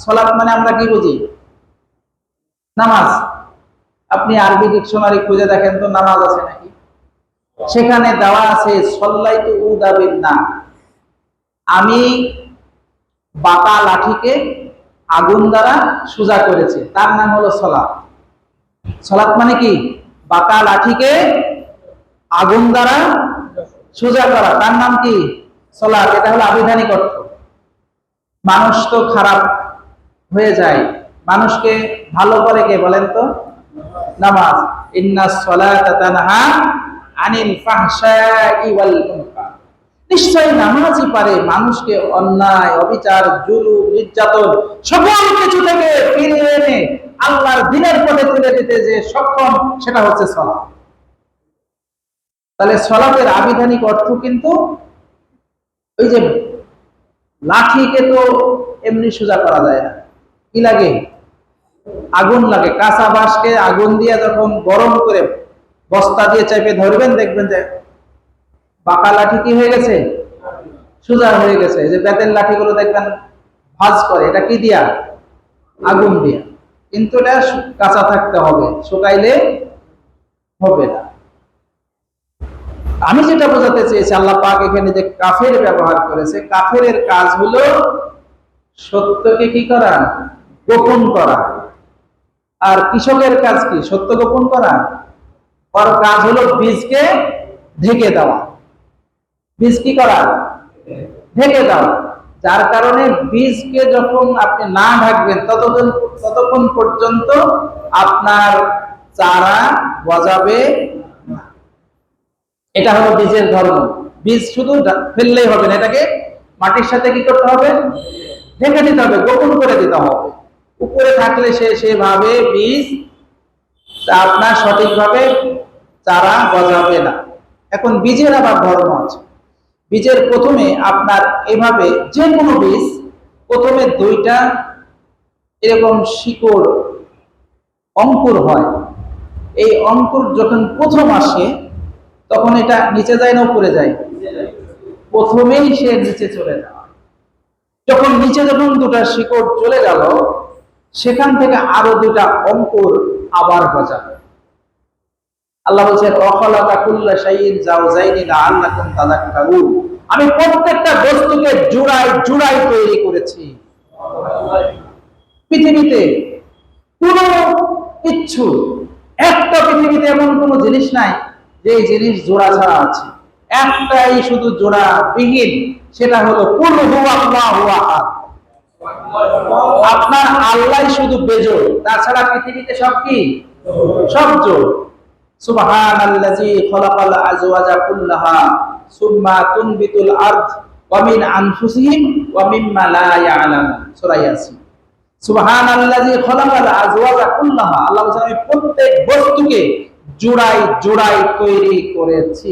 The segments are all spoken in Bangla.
সালাত মানে আমরা কি বুঝি? নামাজ। আপনি আরবি ডিকশনারি খুঁজে দেখেন তো নামাজ আছে নাকি, সেখানে দেওয়া আছে সল্লাইতু উদাবিন না, আমি বাঁকা লাঠিকে আগুন দ্বারা সোজা করেছি, তার নাম হলো সালাত। সালাত মানে কি? বাঁকা লাঠিকে আগুন দ্বারা সোজা করা, তার নাম কি? সালাত। এটা হলো আবিধানিক অর্থ। মানুষ তো খারাপ হয়ে যায়, মানুষকে ভালো করে কে বলেন তো? নামাজ। ইন্নাস সালাতা তানহা আনিল ফাহশাই ওয়াল মুনকার, নিশ্চয়ই নামাজই পারে মানুষকে অন্যায়, অবিচার, জুলুম, নির্যাতন সকল কিছু থেকে ফিরিয়ে এনে আল্লাহর দ্বীনের পথে তুলে দিতে যে সক্ষম, সেটা হচ্ছে সালাত। তাহলে সালাতের আবিধানিক অর্থ কিন্তু ওই যে লাঠিকে তো এমনি সোজা করা যায় না, কি লাগে? আগুন লাগে। কাঁচা বাঁশকে আগুন দিয়ে যখন গরম করে বস্তা দিয়ে চাপে ধরবেন, দেখবেন যে বাঁকা লাঠি কি হয়ে গেছে? সোজা হয়ে গেছে। এই যে বেতের লাঠিগুলো দেখবেন ভাঁজ করে, এটা কি দিয়া? আগুন দিয়া। কিন্তু এটা কাঁচা থাকতে হবে, শুকাইলে হবে না। আমি যেটা বোঝাতে চেয়েছি, আল্লাহ পাক এখানে যে কাফের ব্যবহার করেছে, কাফের কাজ হলো সত্যকে কি করা? গোপন করা। আর কৃষকের কাজ কি? সত্য গোপন করা। ওর কাজ হলো বীজকে ঢেকে দেওয়া। বীজ কি করা? ঢেকে দেওয়া। যার কারণে বীজকে যখন আপনি না ঢাকবেন ততক্ষণ পর্যন্ত আপনার চারা গজাবে না। এটা হলো বীজের ধর্ম। বীজ শুধু ফেললেই হবে না, এটাকে মাটির সাথে কি করতে হবে? ঢেকে দিতে হবে, গোপন করে দিতে হবে। উপরে থাকলে সেভাবে বীজ আপনার সঠিকভাবে চারা গজাবে না। এখন বীজের আবার ধর্ম আছে। বীজের প্রথমে আপনার এভাবে যে কোনো বীজ প্রথমে দুইটা এরকম শিকড় অঙ্কুর হয়। এই অঙ্কুর যখন প্রথম আসে তখন এটা নিচে যায় না উপরে যায়? প্রথমেই সে নিচে চলে যায়। যখন নিচে যখন দুটা শিকড় চলে গেল, সেখান থেকে আরো দুটা অঙ্কুর আবার গজাবে। আল্লাহ বলছেন অখলাকা কুল্লা শাইইন জাওজাইনি লাআল্লাকুম তাযাক্কারুন, আমি প্রত্যেকটা বস্তুকে জোড়ায় জোড়ায় তৈরি করেছি। পৃথিবীতে কোনো কিছু, একটা পৃথিবীতে এমন কোনো জিনিস নাই যে জিনিস জোড়া ছাড়া আছে। একটাই শুধু জোড়া বিহীন, সেটা হলো কুল হুয়াল্লাহু আহাদ। আপনার আল্লাহ শুধু বেজোড়, তাছাড়া পৃথিবীতে সব কি? সব জোড়। সুবহানাল্লাযী খালাকাল আজওয়াজা কুল্লাহা সুম্মা তুনবিতুল আরদ ওয়া মিন আনফুসিহিম ওয়া মিম্মা লা ইয়ালামুন। সূরা ইয়াসিন। সুবহানাল্লাযী খালাকাল আজওয়াজা কুল্লাহা, আল্লাহ বলেন আমি প্রত্যেক বস্তুকে জোড়ায় জোড়ায় তৈরি করেছি।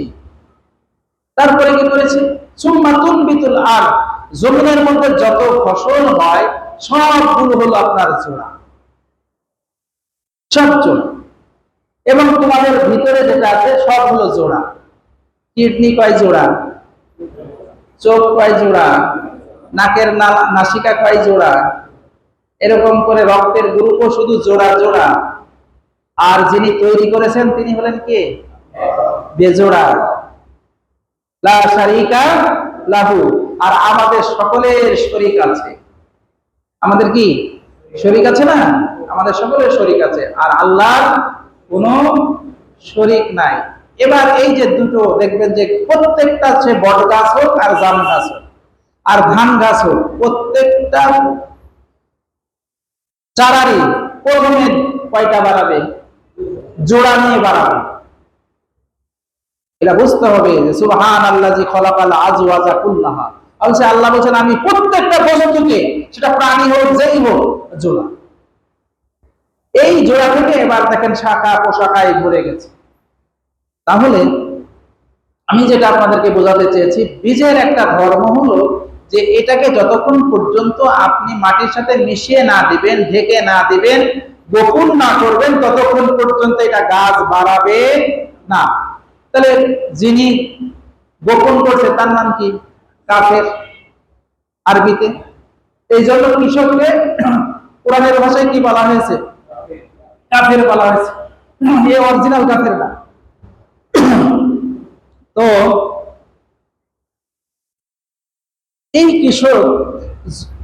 তারপরে কি করেছি? সুম্মা তুনবিতুল আরদ, জমিনের মধ্যে যত ফসল হয় সবগুলো হলো আপনার জোড়া, সব জোড়া। এবং তোমাদের ভিতরে যেটা আছে সব হলো জোড়া। কিডনি কয় জোড়া? চোখ কয় জোড়া? নাকের নাসিকা কয় জোড়া? এরকম করে রক্তের গ্রুপও শুধু জোড়া জোড়া। আর যিনি তৈরি করেছেন তিনি হলেন কে? বেজোড়া। লা শারীকা লাহু। আর আমাদের সকলের শরীক আছে। আমাদের কি শরীক আছে না? আমাদের সকলের শরীক আছে, আর আল্লাহর কোনো শরীক নাই। এবার এই যে দুটো দেখবেন যে প্রত্যেকটা সে বট গাছ হোক আর জাম গাছ হোক আর ধান গাছ হোক, প্রত্যেকটা চারারই প্রথমে কয়টা বাড়াবে? জোড়া নিয়ে বাড়াবে। এটা বুঝতে হবে যে সুবহানাল্লাযী খালাকাল আজওয়াজা কুল্লাহা। আল্লাহ বলেন আমি প্রত্যেকটা বস্তুকে, সেটা প্রাণী হোক যেই হোক, জোড়া। এই জোড়া থেকে এবার দেখেন শাখা পোশাখায় ভরে গেছে। তাহলে আমি যেটা আপনাদেরকে বোঝাতে চেয়েছি, বীজের একটা ধর্ম হলো যে এটাকে যতক্ষণ পর্যন্ত আপনি মাটির সাথে মিশিয়ে না দিবেন, ঢেকে না দিবেন, গোপন না করবেন, ততক্ষণ পর্যন্ত এটা গাছ বাড়াবে না। তাহলে যিনি গোপন করছে তার নাম কি? কাফের আরবিতে। এই জন্য কৃষককে কোরআনের ভাষায় কি বলা হয়েছে? কাফের বলা হয়েছে। এ অরিজিনাল কাফের না। তো এই কৃষক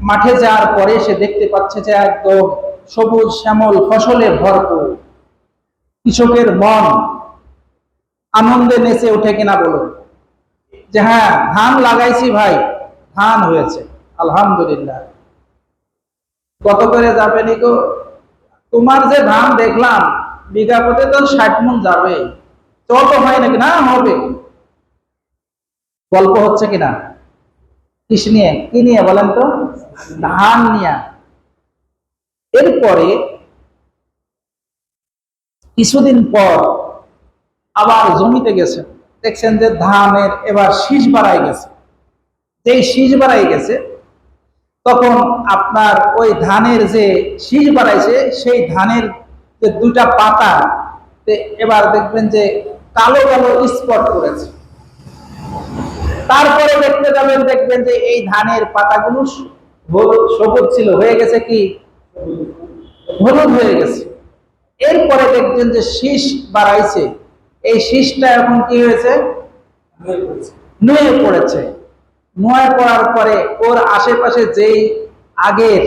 মাঠে যাওয়ার পরে সে দেখতে পাচ্ছে যে একদম সবুজ শ্যামল ফসলে ভরপুর। কৃষকের মন আনন্দে নেচে ওঠে কিনা বলুন? যে হ্যাঁ, ধান লাগাইছি ভাই, ধান হয়েছে, আলহামদুলিল্লাহ। কত করে যাবে নিকো? তোমার যে ধান দেখলাম বিঘা প্রতি তো 60 মণ যাবে, তত হয় নাকি? না, হবে। গল্প হচ্ছে কিনা? কিস নিয়ে? কি নিয়ে বলেন তো? ধান নিয়ে। এরপরে কিছুদিন পর আবার জমিতে গেছে, দেখছেন যে ধানের এবার শীষ বাড়াই গেছে। যেই শীষ বাড়াই গেছে, তখন আপনার ওই ধানের যে শীষ বাড়াইছে সেই ধানের যে দুটা পাতা এবার দেখবেন যে কালো কালো স্পট করেছে। তারপরে দেখতে যাবেন, দেখবেন যে এই ধানের পাতাগুলো সবুজ ছিল, হয়ে গেছে কি হলুদ হয়ে গেছে। এরপরে দেখবেন যে শীষ বাড়াইছে, এই শীষটা এখন কি হয়েছে? নুয়ে পড়েছে। নুয়ে পড়ার পরে ওর আশেপাশে যেই আগের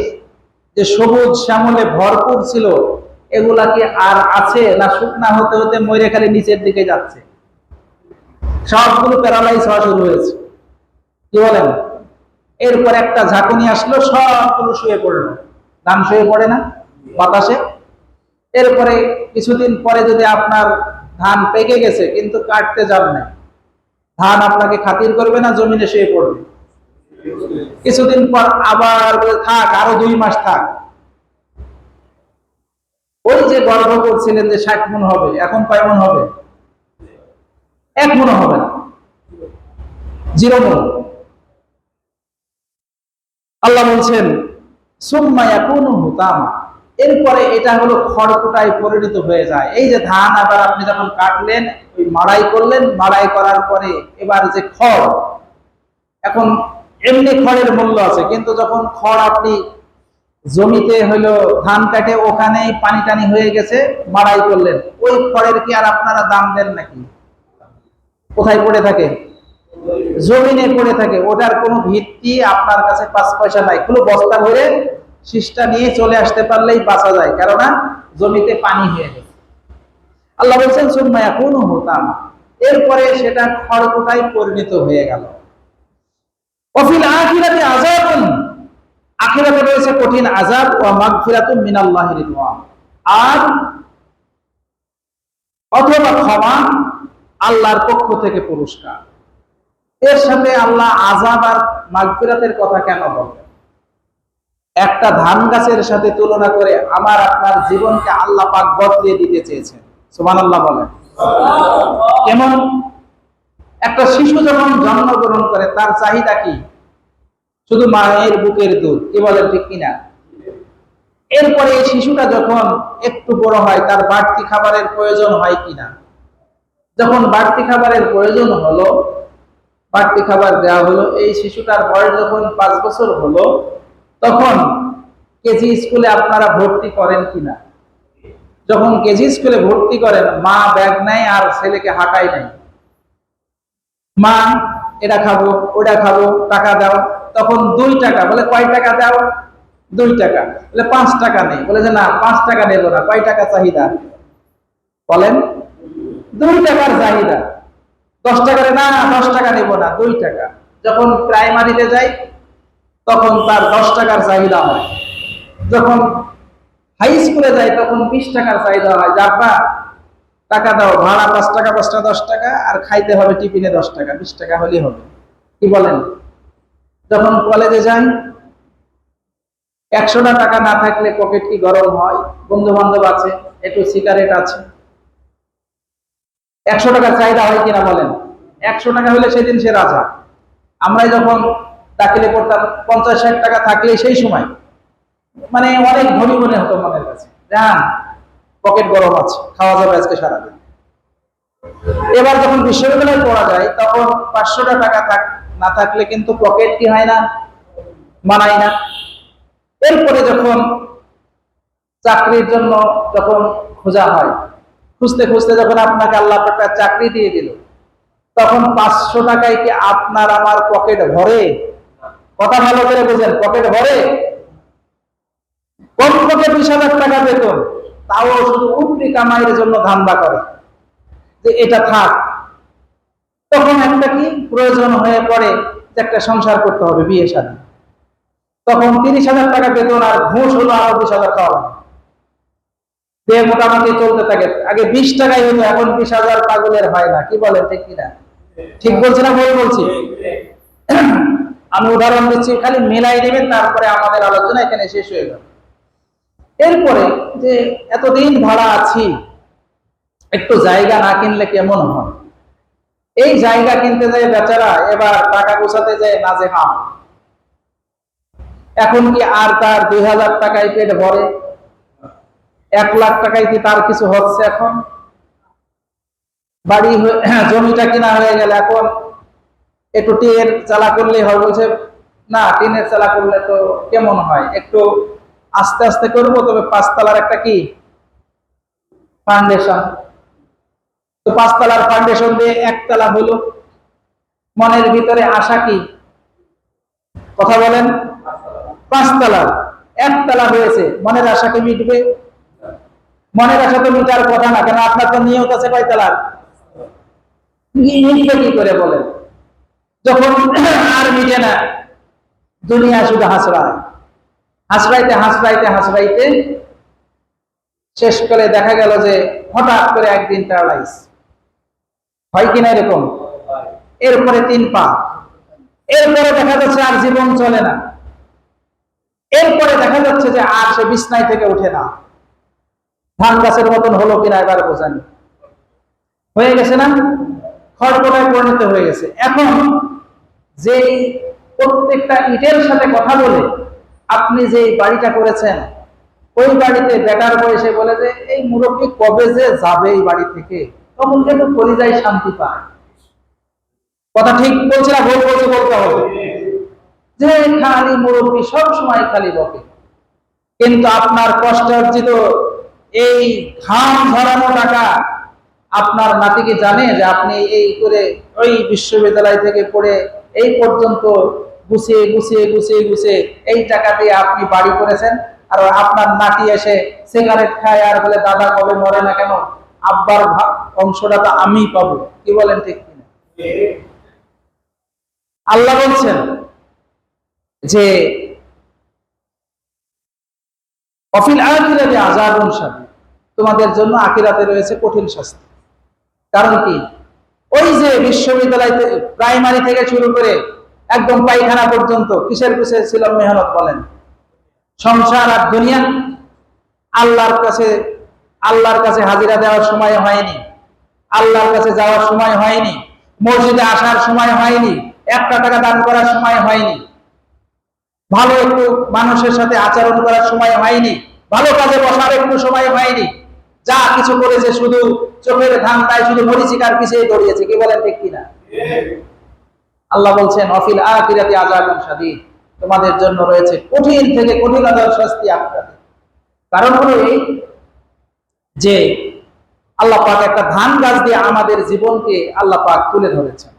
যে সবুজ শ্যামলে ভরপুর ছিল, এগুলা কি আর আছে? না শুকনা হতে হতে মরে খালি নিচের দিকে যাচ্ছে? সবগুলো প্যারালাইজ হওয়া শুরু হয়েছে। কি বলেন? এরপর একটা ঝাঁকুনি আসলো, সবগুলো শুয়ে পড়লো। ধান শুয়ে পড়ে না বাতাসে? এরপরে কিছুদিন পরে যদি আপনার ধান পেকে গেছে কিন্তু কাটতে যান না, ধান আপনাকে খাতির করবে না, জমিনে শুয়ে পড়বে। কিছুদিন পর আবার থাক, আরো 2 মাস থাক। ওই যে গর্ব করছিলেন যে 60 মণ হবে, এখন কয় মণ হবে? 1 মণ হবে না, 0 মণ। আল্লাহ বলছেন সুম্মা ইয়াকুনু হুতামা, এরপরে এটা হলো খড়কুটায় পরিণত হয়ে যায়। এই যে ধান আবার আপনি যখন কাটলেন, ওই মাড়াই করলেন, মাড়াই করার পরে এবার যে খড়, এখন এমনি খড়ের মূল্য আছে, কিন্তু যখন খড় আপনি জমিতে হলো ধান কাটে ওখানেই পানি টানি হয়ে গেছে, মাড়াই করলেন, ওই খড়ের কি আর আপনারা দাম দেন নাকি? কোথায় পড়ে থাকে? জমিনে পড়ে থাকে। ওটার কোনো ভিত্তি আপনার কাছে 5 পয়সা নাই। কোনো বস্তা ভরে শীষটা নিয়ে চলে আসতে পারলেই বাঁচা যায়, কেননা জমিতে পানি হয়ে গেছে। আল্লাহ বলছেন সুম্মা ইয়াকুনু হুতামা, এরপরে সেটা খড়কুটায় পরিণত হয়ে গেল। ওয়াফিল আখিরাতি আযাবুন, আখিরাতে রয়েছে কঠিন আযাব, ওয়া মাগফিরাতুম মিনাল্লাহি রিদওয়ান, আর অথবা ক্ষমা আল্লাহর পক্ষ থেকে পুরস্কার। এর সাথে আল্লাহ আযাব আর মাগফিরাতের কথা কেন বললেন? একটা ধান গাছের সাথে তুলনা করে আমার আপনার জীবনকে আল্লাহ পাক বদলিয়ে দিতে চেয়েছেন। সুবহানাল্লাহ বলেন। কেমন? একটা শিশু যখন জন্মগ্রহণ করে তার চাহিদা কি? শুধু মায়ের বুকের দুধ। কি বলেন, ঠিক কিনা? এরপরে এই শিশুটা যখন একটু বড় হয়, তার বাড়তি খাবারের প্রয়োজন হয় কিনা? যখন বাড়তি খাবারের প্রয়োজন হলো, বাড়তি খাবার দেওয়া হলো, এই শিশুটার বয়স যখন 5 বছর হলো, তখন কেজি স্কুলে আপনারা ভর্তি করেন কিনা? যখন কেজি স্কুলে ভর্তি করেন, মা ব্যাগ নেয় আর ছেলেকে হাঁটাই নেয়। মা এটা খাবো, ওটা খাবো, টাকা দাও। তখন 2 টাকা বলে, কয় টাকা দাও? 2 টাকা বলে, 5 টাকা নেই। বলে যে না, 5 টাকা নেবো না। কয় টাকা চাহিদা বলেন? 2 টাকার চাহিদা। 10 টাকারে না, 10 টাকা নেব না, 2 টাকা। যখন প্রাইমারিতে যাই তখন তার 10 টাকার চাহিদা হয়। যখন হাই স্কুলে যাই তখন 20 টাকার চাহিদা হয়। যাবা টাকা দাও, ভাড়া 5 টাকা, 5 টাকা 10 টাকা, আর খাইতে হবে টিফিনে 10 টাকা, 20 টাকা হলেই হবে। কি বলেন? যখন কলেজে যাই 100 টাকা না থাকলে পকেট কি গরম হয়? বন্ধু বান্ধব আছে, একটু সিগারেট আছে, 100 টাকার চাহিদা হয় কিনা বলেন? 100 টাকা হলে সেদিন সে রাজা। আমরাই যখন দাখিলে পড়তাম 50-60 টাকা থাকলেই সেই সময় মানে অনেক ধনী মনে হতো মনের কাছে, জান পকেট গরম আছে, খাওয়া যাবে আজকে সারাদিন। এবার যখন বিশ্ববিদ্যালয়ে পড়া যায় তখন 500 টাকা না থাকলে কিন্তু পকেট কি হয় না, মানায় না। এরপরে যখন চাকরির জন্য যখন খোঁজা হয়, খুঁজতে খুঁজতে যখন আপনাকে আল্লাহ একটা চাকরি দিয়ে দিল, তখন 500 টাকায় কি আপনার আমার পকেট ভরে? কথা ভালো করে বুঝেন, পকেট ভরে? কমপক্ষে 20,000 টাকা বেতন, তাও শুধু উপরি কামাইয়ের জন্য ধান্দা করে যে এটা থাক। তখন একটা কি প্রয়োজন হয়ে পড়ে যে একটা সংসার করতে হবে, বিয়ে শাদী। তখন 30,000 টাকা বেতন আর ঘুষ হলো আরো 20,000 টাকা দিয়ে মোটামুটি চলতে থাকে। আগে 20 টাকাই হতো, এখন 20,000 পাগলের হয় না। কি বলেন, ঠিক কিনা? ঠিক বলছি না ভুল বলছি? আমি উদাহরণ দিচ্ছি, খালি মেলাই নেবেন, তারপরে আমাদের আলোচনা এখানে শেষ হয়ে গেল। এরপরে যে এতদিন ভাড়া আছি, একটু জায়গা না কিনলে কেমন হয়? এই জায়গা কিনতে যায় বেচারা এবার টাকা গোছাতে যায় নাজেহাল। এখন কি আর তার 2,000 টাকায় পেট ভরে? 1 লাখ টাকায় কি তার কিছু হচ্ছে? এখন বাড়ি জমিটা কিনা হয়ে গেল, এখন একটু টিনের চালা করলেই হয়। বলছে না, টিনের চালা করলে তো কেমন হয়, একটু আস্তে আস্তে করবো, তবে 5 তলার একটা কি ফাউন্ডেশন। তো 5 তলার ফাউন্ডেশন দিয়ে 1 তলা হলো। মনের ভিতরে আশা কি? কথা বলেন। 5 তলার 1 তলা হয়েছে, মনের আশা কি মিটবে? মনের আশা তো মিটার কথা না, কেন আপনার তো নিয়ত আছে কয় তলার? মিটবে কি করে বলেন? যখন আর মিটে না, দুনিয়া শুধু হাসরায়, হাসরাইতে হাসরাইতে হাসরাইতে শেষ করে দেখা গেল যে হঠাৎ করে একদিন প্যারালাইজ হয় কিনা এরকম। এরপরে 3 পা, এরপরে দেখা যাচ্ছে আর জীবন চলে না। এরপরে দেখা যাচ্ছে যে আর সে বিছনায় থেকে উঠে না। ধান গাছের মতন হলো কিনা এবার বোঝানি হয়ে গেছে না, খড়কটায় পরিণত হয়ে গেছে। এখন যেই প্রত্যেকটা ইটের সাথে কথা বলে আপনি যে বাড়িটা করেছেন, ওই বাড়িতে বেটার বয়সে বলে যে এই মুরব্বী কবে যে যাবে এই বাড়ি থেকে, তখন কিন্তু কলিজায় শান্তি পায়। কথা ঠিক বলছে না ভুল বলছে বলতে হবে? যে খালি মুরব্বী সব সময় খালি বকে, কিন্তু আপনার কষ্ট অর্জিত এই ঘাম ঝরানো টাকা আপনার নাতি কি জানে যে আপনি এই করে ওই বিশ্ববিদ্যালয় থেকে পড়ে এই পর্যন্ত গুছিয়ে গুছিয়ে গুছিয়ে গুছিয়ে এই টাকা দিয়ে আপনি বাড়ি করেছেন? আর আপনার নাতি এসে সিগারেট খায় আর বলে দাদা কবে মরে না কেন, আব্বার অংশটা তো আমি পাবো। কি বলেন, ঠিক কিনা? আল্লাহ বলছেন যে অফিল আখিরাতে আযাবুন শাদীদ, তোমাদের জন্য আখিরাতে রয়েছে কঠিন শাস্তি। কারণ কি? ওই যে বিশ্ববিদ্যালয় প্রাইমারি থেকে শুরু করে একদম পায়খানা পর্যন্ত কিসের পিছনে ছিল মেহনত বলেন? সংসার আর দুনিয়া। আল্লাহর কাছে হাজিরা দেওয়ার সময় হয়নি, আল্লাহর কাছে যাওয়ার সময় হয়নি, মসজিদে আসার সময় হয়নি, 1 টাকা দান করার সময় হয়নি, ভালো একটু মানুষের সাথে আচরণ করার সময় হয়নি, ভালো কাজে বসার একটু সময় হয়নি। যা কিছু করেছে শুধু চোখের ধান্দায়, শুধু মরিচিকার পিছিয়ে দৌড়িয়েছে। কি বলেন, ঠিক কিনা? আল্লাহ বলছেন অফিল আখিরাতি আযাবুন শাদীদ, তোমাদের জন্য রয়েছে কঠিন থেকে কঠিনতর শাস্তি আপনাদের। কারণ হলো এই যে আল্লাহ পাক একটা ধান গাছ দিয়ে আমাদের জীবনকে আল্লাহ পাক তুলে ধরেছেন।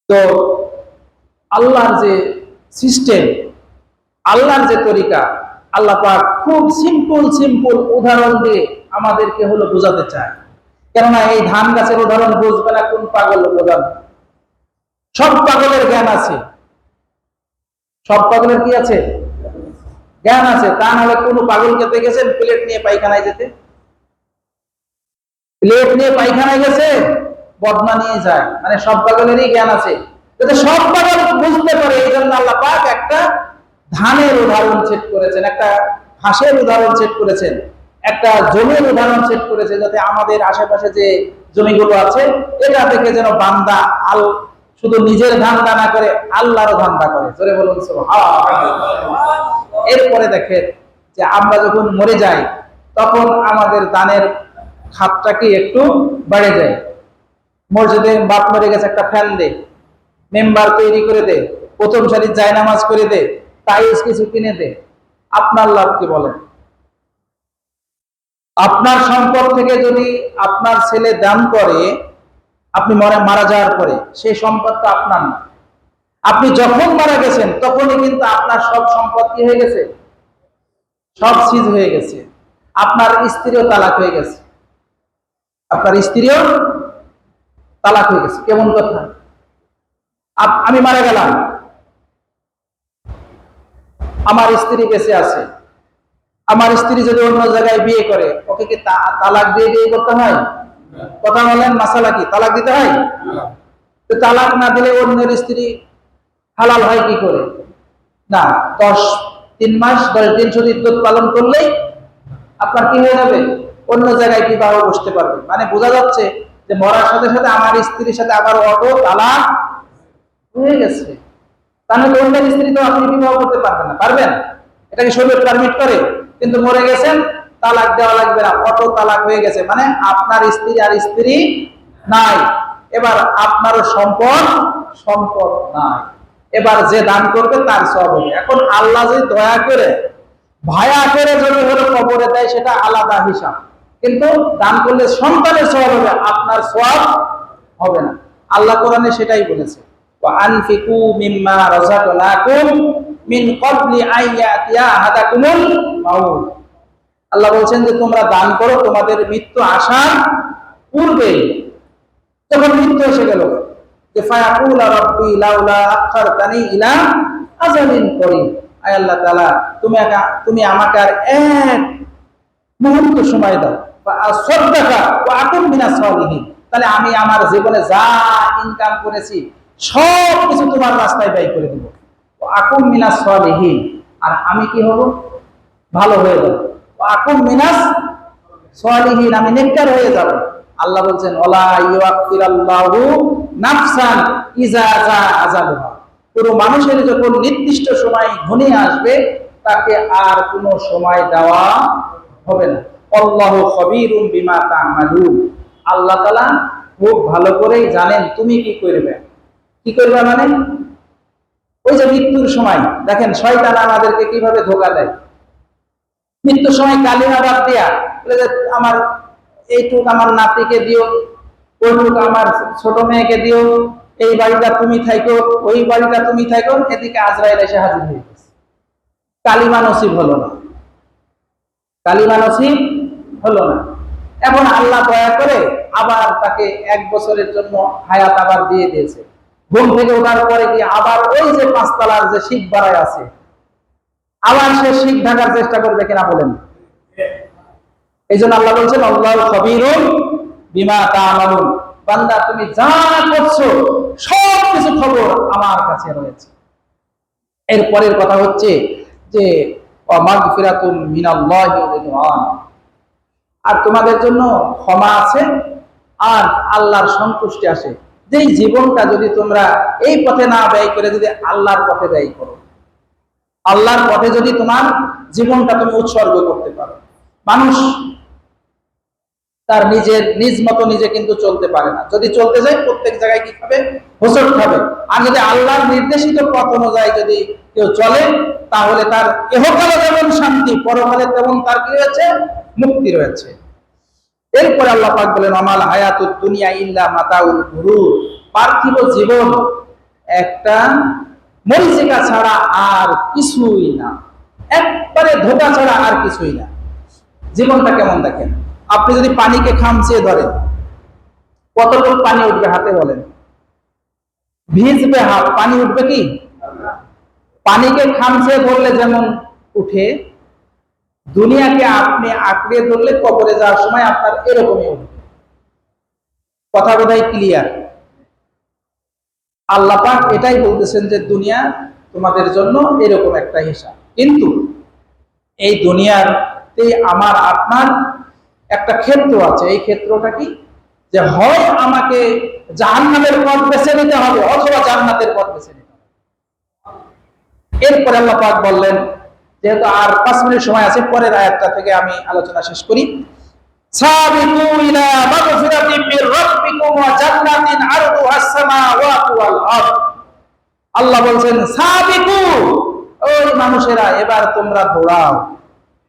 তো আল্লাহর যে সিস্টেম, আল্লাহর যে তরিকা, আল্লাহ পাক খুব সিম্পল উদাহরণ দিয়ে আমাদেরকে হলো বোঝাতে চায়। কেননা এই ধান গাছের উদাহরণ বুঝবে না কোন পাগল বোঝান? সব পাগলের জ্ঞান আছে, সব পাগলের কি আছে? জ্ঞান আছে। তা নাহলে কোন পাগলকে দেখেছেন প্লেট নিয়ে পায়খানায় যেতে? প্লেট নিয়ে পায়খানায় গেছে, বদনা নিয়ে যায়। মানে সব পাগলেরই জ্ঞান আছে। যাতে সব পাগল বুঝতে পারে, এই জন্য আল্লাহ পাক একটা ধানের উদাহরণ সেট করেছেন, একটা ঘাসের উদাহরণ সেট করেছেন, একটা জমির উদাহরণ সেট করেছে, যাতে আমাদের আশেপাশে যে জমিগুলো আছে এটা দেখে যেন বান্দা শুধু নিজের ধান্দা না করে আল্লাহরও ধান্দা করে। জোরে বলুন সুবহানাল্লাহ। এরপরে দেখেন যে আমরা যখন মরে যাই তখন আমাদের দানের খাতটা কি একটু বেড়ে যায়। মসজিদে বাপ মরে গেছে, একটা ফ্যান দে, মেম্বার তৈরি করে দে, প্রথম সারির জায়নামাজ করে দে, টাইলস কিছু কিনে দে। আপনার লাভ কি বলেন? আপনার সম্পদ থেকে যদি আপনার ছেলে দান করে, আপনি মারা যাওয়ার পরে সেই সম্পদটা আপনার না। আপনি যখন মারা গেছেন তখনই কিন্তু আপনার সব সম্পদ কি হয়ে গেছে? সব সিজ হয়ে গেছে। আপনার স্ত্রীও তালাক হয়ে গেছে, আপনার স্ত্রীও তালাক হয়ে গেছে। কেমন কথা? আমি মারা গেলাম, আমার স্ত্রী বেঁচে আছে, আমার স্ত্রী যদি অন্য জায়গায় বিয়ে করে, ওকে কি তালাক দিয়ে বিয়ে করতে হয়? কথা বলেন, মাসালা কি? তালাক দিতে হয়? তো তালাক না দিলে অন্যের স্ত্রী হালাল হয় কি করে? না, 3 মাস 10 দিন শুধু ইদ্যত পালন করলেই আপনার কি হয়ে যাবে? অন্য জায়গায় বিবাহ বসতে পারবে। মানে বোঝা যাচ্ছে যে মরার সাথে সাথে আমার স্ত্রীর সাথে আবার অটো তালাক হয়ে গেছে। তাহলে তো অন্যের স্ত্রী তো আপনি বিবাহ করতে পারবেন না। পারবেন? এটাকে শরীয়ত পারমিট করে। কিন্তু মরে গেছেন, তালাক দেওয়া লাগবে না, অটো তালাক হয়ে গেছে, মানে আপনার স্ত্রী আর স্ত্রী নাই। এবার আপনারও সম্পদ সম্পদ নাই। এবার যে দান করবে তার সওয়াব হবে। এখন আল্লাহ যদি দয়া করে ভায়া করে যদি হলো কবরে দেয়, সেটা আলাদা হিসাব, কিন্তু দান করলে সন্তানের সওয়াব হবে, আপনার সওয়াব হবে না। আল্লাহ কোরআনে সেটাই বলেছে, ওয়া আনফিকু মিম্মা রাযাকনাকুম মিন ক্বাবলি আইয়াতিয়া আহাদাকুমুল মাউত। আল্লাহ বলছেন যে তোমরা দান করো তোমাদের মৃত্যু আসার পূর্বে। যখন মৃত্যু এসে গেল, যে ফায়াকুল রাব্বি লাউলা আখারতানি ইলা আজালিন করিম, আয় আল্লাহ তাআলা তুমি আমাকে আর এক মুহূর্ত সময় দাও, ফাআসাদদাকা ওয়া আকুন মিনাস সালিহিন, তাহলে আমি আমার জীবনে যা ইনকাম করেছি সব কিছু তোমার রাস্তায় ব্যয় করে দেব। ওয়া আকুন মিনাস সালিহিন, আর আমি কি হব? ভালো হয়ে যাব। ওয়া আকুন মিনাস সালিহিন, আমি নেককার হয়ে যাব। আল্লাহ বলছেন ওয়ালা ইউআখিরাল্লাহু নাফসান ইযা জা আজালুহা, পুরো মানুষের যখন নির্দিষ্ট সময় ঘনিয়ে আসবে তাকে আর কোনো সময় দেওয়া হবে না। আল্লাহু খবীরুম বিমা তা'মালুন, আল্লাহ তাআলা খুব ভালো করেই জানেন তুমি কি করবে। কি করবে মানে ওই যে মৃত্যুর সময় দেখেন শয়তান আমাদেরকে কিভাবে ধোঁকা দেয়। মৃত্যুর সময় কালিমা বাদ দিয়া বলে যে আমার এইটুক আমার নাতিকে দিও, ওইটুক আমার ছোট মেয়েকে দিও, এই বাড়িটা তুমি থাইকো, ওই বাড়িটা তুমি থাইকো। এদিকে আজরাইল এসে হাজির হয়ে গেছে, কালিমা নসিব হলো না, কালিমা নসিব হলো না। এখন আল্লাহ দয়া করে আবার তাকে 1 বছরের জন্য হায়াত আবার দিয়ে দিয়েছে। ঘুম থেকে ওঠার পরে কি আবার ওই যে 5 তলার যে শিখ বাড়ায় আছে, আবার সে শিখ ঢাকার চেষ্টা করবে কিনা বলেন? এই জন্য আল্লাহ বলছেন আল্লাহু খবীরুম বিমা তা'মালুন, বান্দা তুমি যা করছো সব কিছু খবর আমার কাছে রয়েছে। এর পরের কথা হচ্ছে যে ওয়া মাগফিরাতুম মিনাল্লাহি ওয়া রিদওয়ান, আর তোমাদের জন্য ক্ষমা আছে আর আল্লাহর সন্তুষ্টি আসে। যেই জীবনটা যদি তোমরা এই পথে না ব্যয় করে যদি আল্লাহর পথে ব্যয় করো, আল্লাহর পথে যদি তোমার জীবনটা তুমি উৎসর্গ করতে পারো। মানুষ তার নিজ মতো নিজে কিন্তু চলতে পারে না। যদি চলতে যায় প্রত্যেক জায়গায় কি খাবে? হোঁচট খাবে। আর যদি আল্লাহর নির্দেশিত পথ অনুযায়ী যদি কেউ চলে, তাহলে তার ইহকালে যেমন শান্তি, পরকালে তেমন তার কি রয়েছে? মুক্তি রয়েছে। এরপরে আল্লাহ পাক বলেন আমাল হায়াতুদ দুনিয়া ইল্লা মাতাউল গুরুর, পার্থিব জীবন একটা মরীচিকা ছাড়া আর কিছুই না, একবারে ধোঁকা ছাড়া আর কিছুই না। জীবনটা কেমন দেখেন, আপনি যদি পানিকে খামচিয়ে ধরেন, কতটুকু পানি উঠবে হাতে বলেন? ভিজবে হাত, পানি উঠবে কি? পানিকে খামচিয়ে ধরলে যেমন উঠে, দুনিয়াকে আপনি আঁকড়ে ধরলে কবরে যাওয়ার সময় আপনার এরকমই উঠবে। কথা বোধহয় ক্লিয়ার? আল্লাহ পাক এটাই বলতেছেন যে দুনিয়া তোমাদের জন্য এরকম একটা হিসাব। কিন্তু এই দুনিয়াতে আমার আপনার একটা ক্ষেত্র আছে। এই ক্ষেত্রটা কি? যে হয় আমাকে জাহান্নামের পথ বেছে নিতে হবে অথবা জান্নাতের পথ বেছে নিতে হবে। এরপরে আল্লাহ পাক বললেন, যেহেতু আর 5 মিনিট সময় আছে, পরের আয়াতটা থেকে আমি আলোচনা শেষ করি। সাবিকু ইলা মাগফিরাতিন মির রাব্বিকুম ওয়া জান্নাতিন আরদুহা আস-সামাওয়াতু ওয়াল আরদ। আল্লাহ বলছেন সাবিকু, ওই মানুষেরা এবার তোমরা দৌড়াও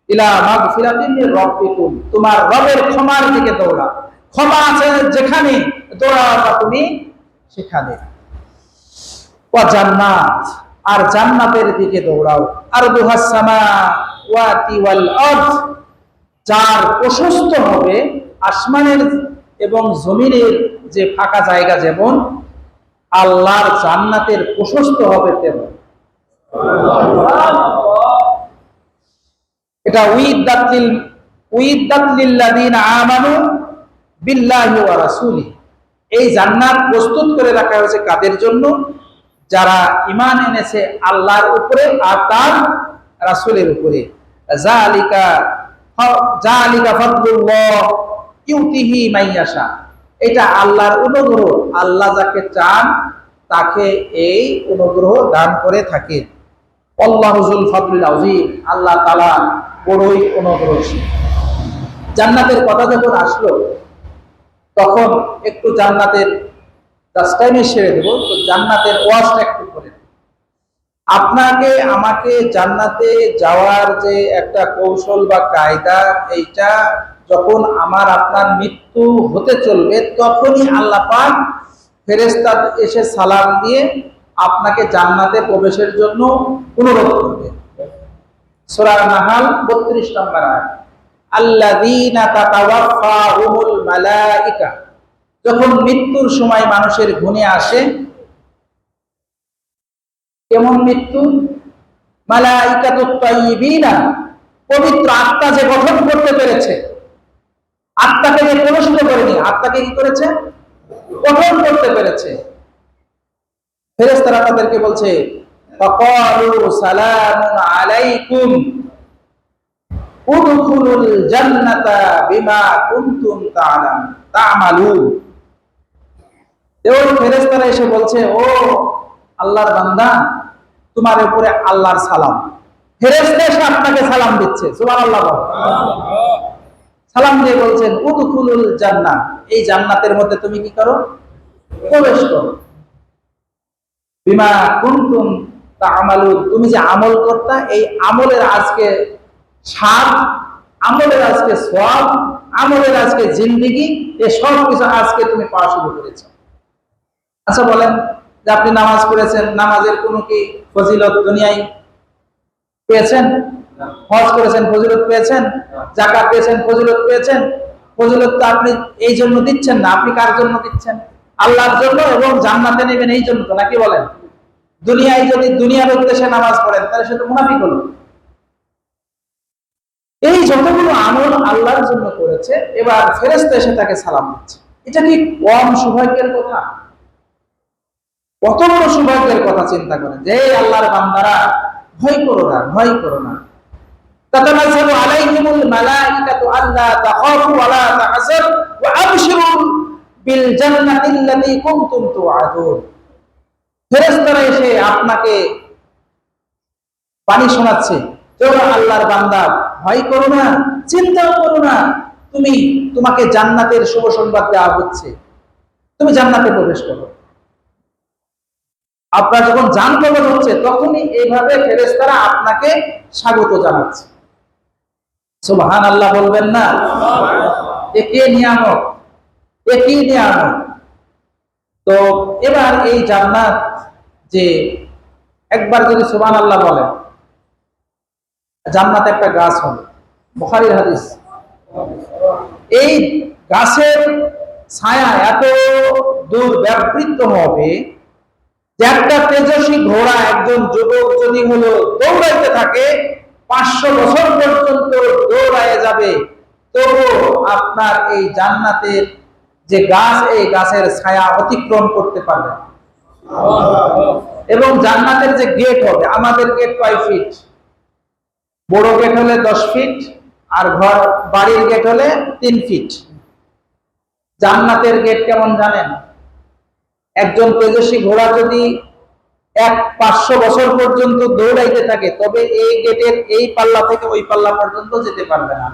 ইলা মাগফিরাতিন মির রাব্বিকুম, তোমার রবের ক্ষমার দিকে দৌড়াও। ক্ষমা আছে যেখানে, দৌড়াও তুমি সেখানে। ওয়া জান্নাত, আর জান্নাতের দিকে দৌড়াও। আরদুহাস সামাওয়াতি ওয়াল আরদ, যার প্রশস্ত হবে আসমানের এবং জমিনের যে ফাঁকা জায়গা, যেমন আল্লাহর জান্নাতের প্রশস্ত হবে তেমন। এটা উইদ্দাত লিল্লাযিনা আমানু বিল্লাহি ওয়া রাসূলিহি, এই জান্নাত প্রস্তুত করে রাখা হয়েছে কাদের জন্য? যারা ঈমান এনেছে আল্লাহর উপরে আর তার রাসূলের উপরে। যালিকা ফাদলুল্লাহ ইউতিহি মাইয়াশা, এটা আল্লাহর অনুগ্রহ, আল্লাহ যাকে চান তাকে এই অনুগ্রহ দান করে থাকে। আল্লাহু যুল ফাদলিল আযীম, আল্লাহ তাআলা বড়ই অনুগ্রহশীল। জান্নাতের কথা যখন আসলো, তখন একটু জান্নাতের টাইমে সেরে দেব। তো জান্নাতের ওয়াজটা একটু করে, আপনাকে আমাকে জান্নাতে যাওয়ার যে একটা কৌশল বা কায়দা, এইটা যখন আমার আপনার মৃত্যু হতে চলবে, তখনই আল্লাহ পাক ফেরেশতা এসে সালাম দিয়ে আপনাকে জান্নাতে প্রবেশের জন্য অনুরোধ করবে। সূরা নাহাল 32 নম্বর আয়াত, আল্লাযীনা তাতাওয়াফাহুমুল মালায়েকা, যখন মৃত্যুর সময় মানুষের ঘুণে আসে, কেমন মৃত্যু? মালাইকাতুত তাইয়্যিবিনা, পবিত্র আত্মা যে গঠন করতে পেরেছে, আত্মাকে যে কলুষিত করেনি, আত্মাকে কি করেছে? গঠন করতে পেরেছে। ফেরেশতারা তাদেরকে বলছে, ফাকালু সালামুন আলাইকুম উদখুলুল জান্নাতা বিমা কুনতুম তা'মালুন। ওই ফেরেশতারা এসে বলছে, ও আল্লাহর বান্দা, তোমার উপরে আল্লাহর সালাম। ফেরেশতা এসে আপনাকে সালাম দিচ্ছে, সুবহানাল্লাহ। সালাম দিয়ে বলছেন, উদখুলুল জান্নাহ, এই জান্নাতের মধ্যে তুমি কি করো? প্রবেশ করো। বিমা কুনতুম তা'মালুন, তুমি যে আমল করতা, এই আমলের আজকে স্বাদ, আমলের আজকে সওয়াব, আমলের আজকে জিন্দেগি, এই সব কিছু আজকে তুমি পাওয়া শুরু করেছো। আচ্ছা বলেন, যে আপনি নামাজ পড়েছেন, নামাজের কোনো কি ফজিলত দুনিয়ায় পেয়েছেন? হজ করেছেন, ফজিলত পেয়েছেন? যাকাত পেয়েছেন, ফজিলত পেয়েছেন? ফজিলত তো আপনি এই জন্য দিচ্ছেন না, আপনি কার জন্য দিচ্ছেন? আল্লাহর জন্য, এবং জান্নাতে নেবেন এই জন্য তো, নাকি বলেন? দুনিয়ায় যদি দুনিয়ার উদ্দেশ্যে নামাজ পড়েন, তাহলে সে তো মুনাফিক হলো। এই যতগুলো আমল আল্লাহর জন্য করেছে, এবার ফেরেশতা এসে তাকে সালাম দিচ্ছে। এটা কি কম সৌভাগ্যের কথা? কত বড় সৌভাগ্যের কথা চিন্তা করেন, যে আল্লাহর বান্দারা, ভয় করো না, ভয় করো না। তাতানাযালু আলাইহিমুল মালাইকাতু আল্লা তাখাফু ওয়া লা তাহজানু ওয়া আবশিরু বিল জান্নাতি আল্লাতী কুনতুম তুআদুন। ফেরেশতারা এসে আপনাকে বাণী শোনাচ্ছে, তোমরা আল্লাহর বান্দা, ভয় করো না, চিন্তাও করো না, তোমাকে জান্নাতের শুভ সংবাদ দেওয়া হচ্ছে, তুমি জান্নাতে প্রবেশ করো। আপনার যখন জান কবজ হচ্ছে, তখনই এইভাবে ফেরেশতারা আপনাকে স্বাগত জানাচ্ছে। সুবহানাল্লাহ বলবেন না? একই নিয়ামত, একই নিয়ামত। তো এবার এই জান্নাত, যে একবার যদি সুবহানাল্লাহ বলেন, জান্নাতে একটা গাছ হবে, বুখারীর হাদিস, এই গাছের ছায়া এত দূর ব্যাপৃত হবে যে একটা তেজস্বী ঘোড়া, একজন যুবক যদি হলো দৌড়াইতে থাকে, 500 বছর পর্যন্ত দৌড়ায় যাবে, তবু আপনার এই জান্নাতের যে গাছ, এই গাছের ছায়া অতিক্রম করতে পারবে। এবং জান্নাতের যে গেট হবে, আমাদের গেট কয় ফিট? বড় গেট হলে 10 ফিট, আর বাড়ির গেট হলে 3 ফিট। জান্নাতের গেট কেমন জানেন? একজন তেজস্বী ঘোড়া যদি 500 বছর পর্যন্ত দৌড়াইতে থাকে, তবে এই গেটের এই পাল্লা থেকে ওই পাল্লা পর্যন্ত যেতে পারবে না।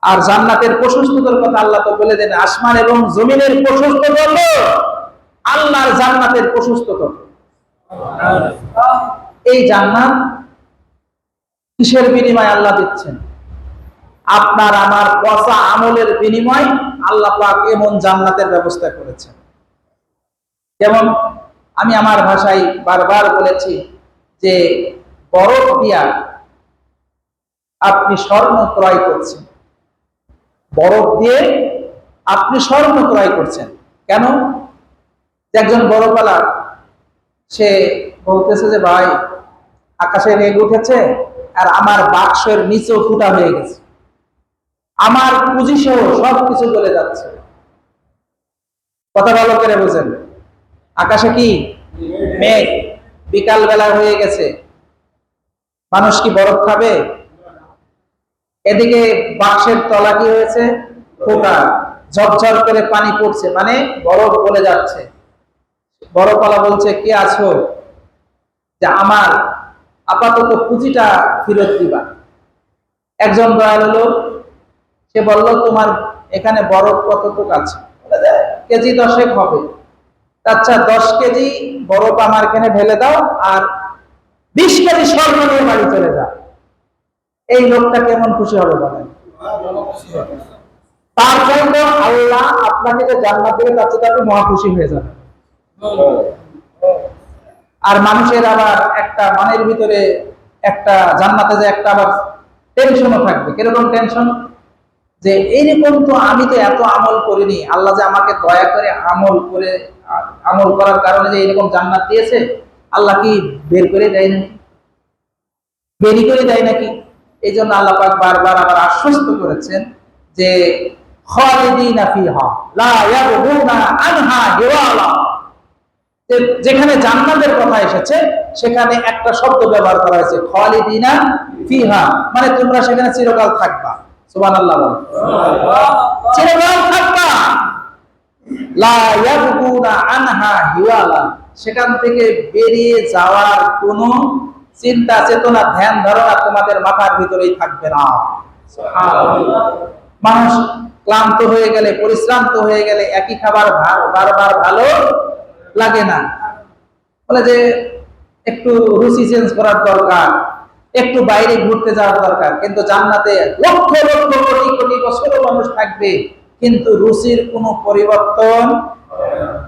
আর জান্নাতের প্রশস্ততার কথা আল্লাহ তো বলে দেন, আসমান এবং জমিনের প্রশস্ত তত, আল্লাহর জান্নাতের প্রশস্ত তত। এই জান্নাত কিসের বিনিময়ে আল্লাহ দিচ্ছেন? আপনার আমার পচা আমলের বিনিময় আল্লাহ পাক এমন জান্নাতের ব্যবস্থা করেছেন। যেমন আমি আমার ভাষায় বারবার বলেছি যে বরফ দিয়া আপনি স্বর্ণ ক্রয় করছেন, বরফ দিয়ে আপনি স্বর্ণ ক্রয় করছেন। কেন? একজন বড়পালা সে বলতেছে যে ভাই আকাশে মেঘ উঠেছে আর আমার বাক্সের নিচেও ফুটা হয়ে গেছে, আমার পুঁজি সহ সবকিছু চলে যাচ্ছে। কথা ভালো করে বোঝেন। আকাশে কি মেঘ, বিকাল বেলা হয়ে গেছে, মানুষ কি বরফ খাবে? এদিকে বাক্সের তলা কি হয়েছে? ফোটা, ঝরঝর করে পানি পড়ছে, মানে বরফ গলে যাচ্ছে। বরফওয়ালা বলছে কে আছো, যে আমার আপাতত পুঁজিটা ফেরত দিবা। একজন দয়ালু লোক সে বলল তোমার এখানে বরফ কতটুকু আছে? কেজি 10 হবে। আচ্ছা 10 কেজি বরফ আমার এখানে ঢেলে দাও আর 20 কেজি স্বর্ণ নিয়ে বাড়ি চলে যাও। এই লোকটা কেমন খুশি হবে বলেন? তার জন্য আল্লাহ আপনাকে যে জান্নাত দেবে তার চেয়ে আপনি মহা খুশি হয়ে যাবেন। আর মানুষের আবার একটা মনের ভিতরে একটা জান্নাতে যে একটা আবার টেনশনও থাকবে। কিরকম টেনশন? যে এইরকম তো আমি তো এত আমল করিনি, আল্লাহ যে আমাকে দয়া করে আমল করার কারণে যে এরকম জান্নাত দিয়েছে, আল্লাহ কি বের করে দেয় নাকি, বেরি করে দেয় নাকি? এই জন্য আল্লাহ পাক বারবার আবার আশ্বস্ত করেছেন যে খালিদিনা ফিহা লা ইয়াবগুনা আনহা হিওয়ালা। যেখানে জান্নাতের কথা এসেছে সেখানে একটা শব্দ ব্যবহার করা হয়েছে খালিদিনা ফিহা, মানে তোমরা সেখানে চিরকাল থাকবা। সুবহানাল্লাহ, চিরকাল থাকবা। লা ইয়াবগুনা আনহা হিওয়ালা, সেখান থেকে বেরিয়ে যাওয়ার কোনো চিন্তা চেতনা ধ্যান ধারণা তোমাদের মাথার ভিতরেই থাকবে না। সুবহানাল্লাহ। মানুষ ক্লান্ত হয়ে গেলে, পরিশ্রান্ত হয়ে গেলে একই খাবার বারবার ভালো লাগে না, বলে যে একটু রুচি চেঞ্জ করার দরকার, একটু বাইরে ঘুরতে যাওয়ার দরকার। কিন্তু জান্নাতে লক্ষ লক্ষ কোটি কোটি বছর মানুষ থাকবে, কিন্তু রুচির কোনো পরিবর্তন।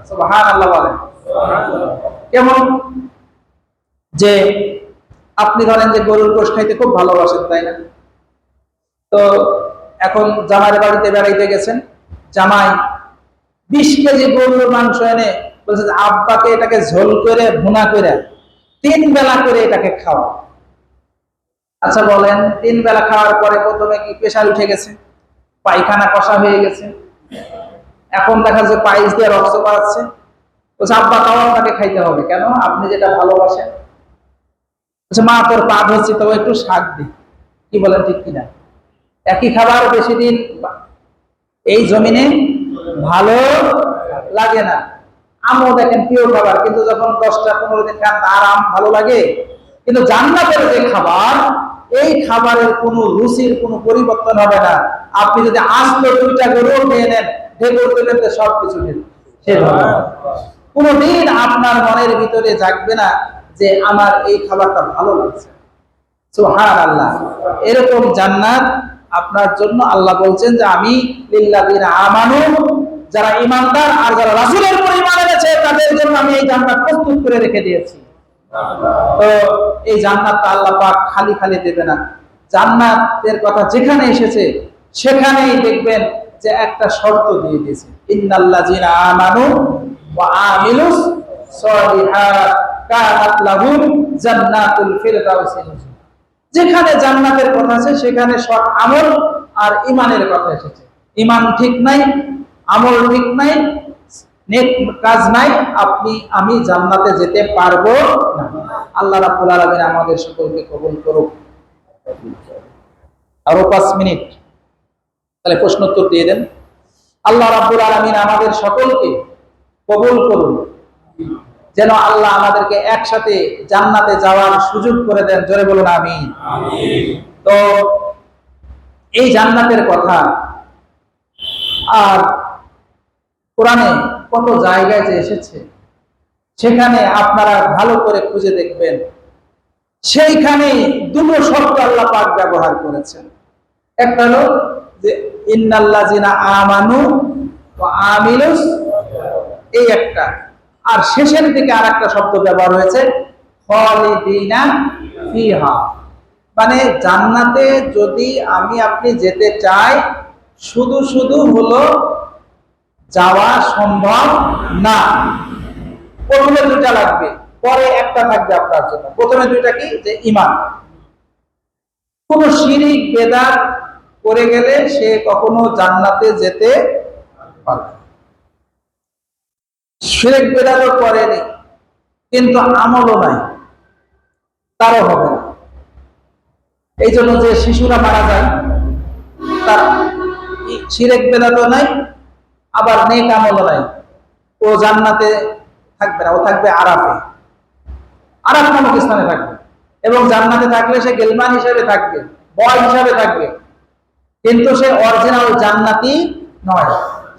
সুবহানাল্লাহ বলেন। কেমন? যে আপনি ধরেন যে গরুর গোশত খাইতে খুব ভালোবাসেন, তাই না? তো এখন জামাইয়ের বাড়িতে বেড়াইতে গেছেন, জামাই 20 কেজি গরুর মাংস এনে বলছে যে আব্বাকে এটাকে ঝোল করে ভুনা করে 3 বেলা করে এটাকে খাওয়া। আচ্ছা বলেন, 3 বেলা খাওয়ার পরে প্রথমে কি প্রেসার উঠে গেছে, পায়খানা কষা হয়ে গেছে, এখন দেখা যাচ্ছে পাইলস দিয়ে রক্ত বাড়াচ্ছে। বলছে আব্বা তাও আপনাকে খাইতে হবে। কেন? আপনি যেটা ভালোবাসেন। আচ্ছা মা তোর পাপ হচ্ছে, তো একটু শাক দি। কি বলেন, ঠিক কিনা? একই খাবার বেশি দিন এই জমিনে ভালো লাগে না। আমও দেখেন প্রিয় খাবার, কিন্তু যখন 10টা-15 দিন খান তার আম ভালো লাগে। কিন্তু জান্নাতের যে খাবার, এই খাবারের কোনো রুচির কোনো পরিবর্তন হবে না। আপনি যদি আস্ত 2টা গরু খেয়ে নেন, ঢেকুর দিলেন তো সবকিছু শেষ হবে। কোনোদিন আপনার মনের ভিতরে জাগবে না যে আমার এই খাবারটা ভালো লাগছে। সুবহানাল্লাহ। এরকম জান্নাত আপনার জন্য আল্লাহ বলছেন যে আমি লিল্লাযিনা আমানু, যারা ঈমানদার আর যারা রাসূলের উপর ঈমান এনেছে তাদের জন্য আমি এই জান্নাত প্রস্তুত করে রেখে দিয়েছি। তো এই জান্নাতটা আল্লাহ পাক খালি খালি দেবে না। জান্নাতের কথা যেখানে এসেছে সেখানেই দেখবেন যে একটা শর্ত দিয়ে দিয়েছে, ইন্নাল্লাযিনা আমানু ওয়া আমিলুস সলিহাত কানাত লাহুম জান্নাতুল ফিরদাউস। যেখানে জান্নাতের কথা আছে সেখানে সৎ আমল আর ঈমানের কথা এসেছে। ঈমান ঠিক নাই, আমল ঠিক নাই, নেক কাজ নাই, আমি জান্নাতে যেতে পারবো না। আল্লাহ রাব্বুল আলামিন আমাদের সকলকে কবুল করুক। আরো 5 মিনিট, তাহলে প্রশ্ন উত্তর দিয়ে দেন। আল্লাহ রাব্বুল আলামিন আমাদের সকলকে কবুল করুন, যেন আল্লাহ আমাদেরকে একসাথে জান্নাতে যাওয়ার সুযোগ করে দেন। জোরে বলুন আমিন। তো এই জান্নাতের কথা আর কোরআনে কত জায়গায় যে এসেছে সেখানে আপনারা ভালো করে খুঁজে দেখবেন, সেইখানে দুটো শব্দ আল্লাহ পাক ব্যবহার করেছেন। একটা হলো যে ইন্নাল্লাযিনা আমানু ওয়া আমিলুস, এই একটা। আর শেষের দিকে আরেকটা শব্দ ব্যবহার হয়েছে খালিদিনা ফিহা, মানে জান্নাতে যদি আমি আপনি যেতে চাই, শুধু শুধু হলো যাওয়া সম্ভব না। প্রথমে দুইটা লাগবে, পরে একটা থাকবে আপনার জন্য। প্রথমে দুইটা কি? যে ঈমান। কোন শিরিক বেদাত করে গেলে সে কখনো জান্নাতে যেতে পারবে না। শিরিক বেদাতও করেনি কিন্তু আমলও নাই, তারও হবে না। এই জন্য যে শিশুরা মারা যায়, তার শিরিক বেদাতও নাই, আবার নেক আমলও নাই, ও জান্নাতে থাকবে না, ও থাকবে আরাফে, আরাফ নামক স্থানে থাকবে। এবং জান্নাতে থাকলে সে গেলমান হিসেবে থাকবে, বয় হিসাবে থাকবে, কিন্তু সে অরিজিনাল জান্নাতি নয়।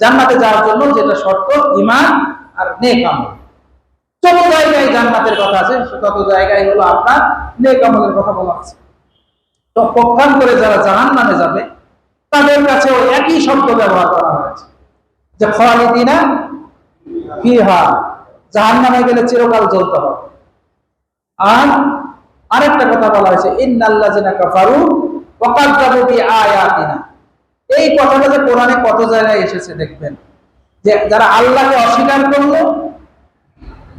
জান্নাতে যাওয়ার জন্য যেটা শর্ত, ঈমান আর নেক আমল। যত জায়গায় জান্নাতের কথা আছে তত জায়গায় হলো আপনার নেক আমলের কথা বলা আছে। তো পক্ষান্তরে যারা জাহান্নামে যাবে তাদের কাছেও একই শব্দ ব্যবহার করা হয়েছে, যে খালিদিনা ফিহা, জাহান্নামে গেলে চিরকাল জ্বলতে হবে। আর আরেকটা কথা বলা হয়েছে ইন্নাল্লাযিনা কাফারু ওয়া কাযযাবু বিআয়াতিনা। এই কথাটা যে কোরআনে কত জায়গায় এসেছে দেখবেন, যে যারা আল্লাহকে অস্বীকার করলো,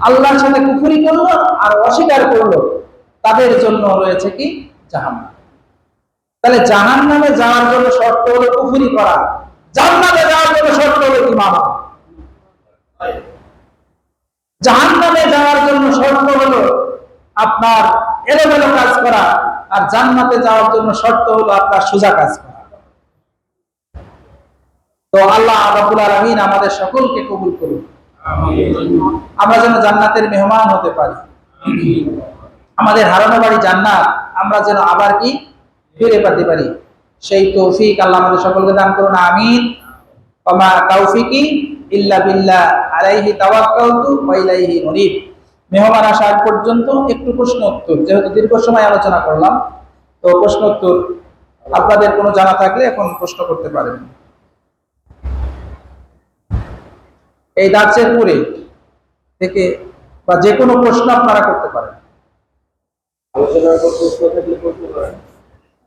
আল্লাহর সাথে কুফরি করলো আর অস্বীকার করলো, তাদের জন্য রয়েছে কি? জাহান্নাম। তাহলে জাহান্নামে যাওয়ার জন্য শর্ত হলো কুফরি করা, জান্নাতে যাওয়ার জন্য শর্ত হলো ঈমান। জাহান্নামে যাওয়ার জন্য শর্ত হলো আপনার এলোমেলো কাজ করা, আর জান্নাতে যাওয়ার জন্য শর্ত হলো আপনার সোজা কাজ করা। তো আল্লাহ রাব্বুল আলামিন আমাদের সকলকে কবুল করুন, আমরা যেন জান্নাতের মেহমান হতে পারি। আমাদের হারানো বাড়ি জান্নাত আমরা যেন আবার কি ফিরে পেতে পারি, সেই তৌফিক আল্লাহ আমাদের সকলকে দান করুন, আমিন। ওয়া মা তাওফিকি ইল্লা বিল্লাহ, আলাইহি তাওয়াক্কালতু ওয়া ইলাইহি মুনীব। মেহমান আসার পর্যন্ত একটু প্রশ্ন উত্তর, যেহেতু দীর্ঘ সময় আলোচনা করলাম, তো প্রশ্ন উত্তর আপনাদের কোনো জানা থাকলে এখন প্রশ্ন করতে পারেন। এই দার্সের পরে থেকে বা যে কোনো প্রশ্ন আপনারা করতে পারেন,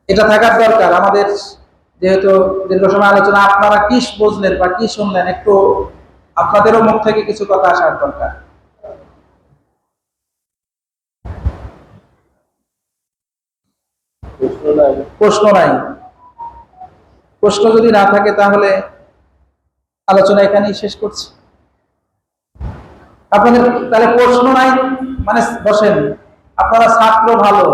এটা থাকার দরকার আমাদের। যেহেতু দীর্ঘ সময় আলোচনা, আপনারা কি বুঝলেন বা কি শুনলেন, একটু আপনাদেরও মুখ থেকে কিছু কথা আসার দরকার। প্রশ্ন নাই? প্রশ্ন যদি না থাকে তাহলে আলোচনা এখানেই শেষ করছি। আপনাদের তাহলে প্রশ্ন নাই মানে বসেন, আপনারা ছাত্র ভালো,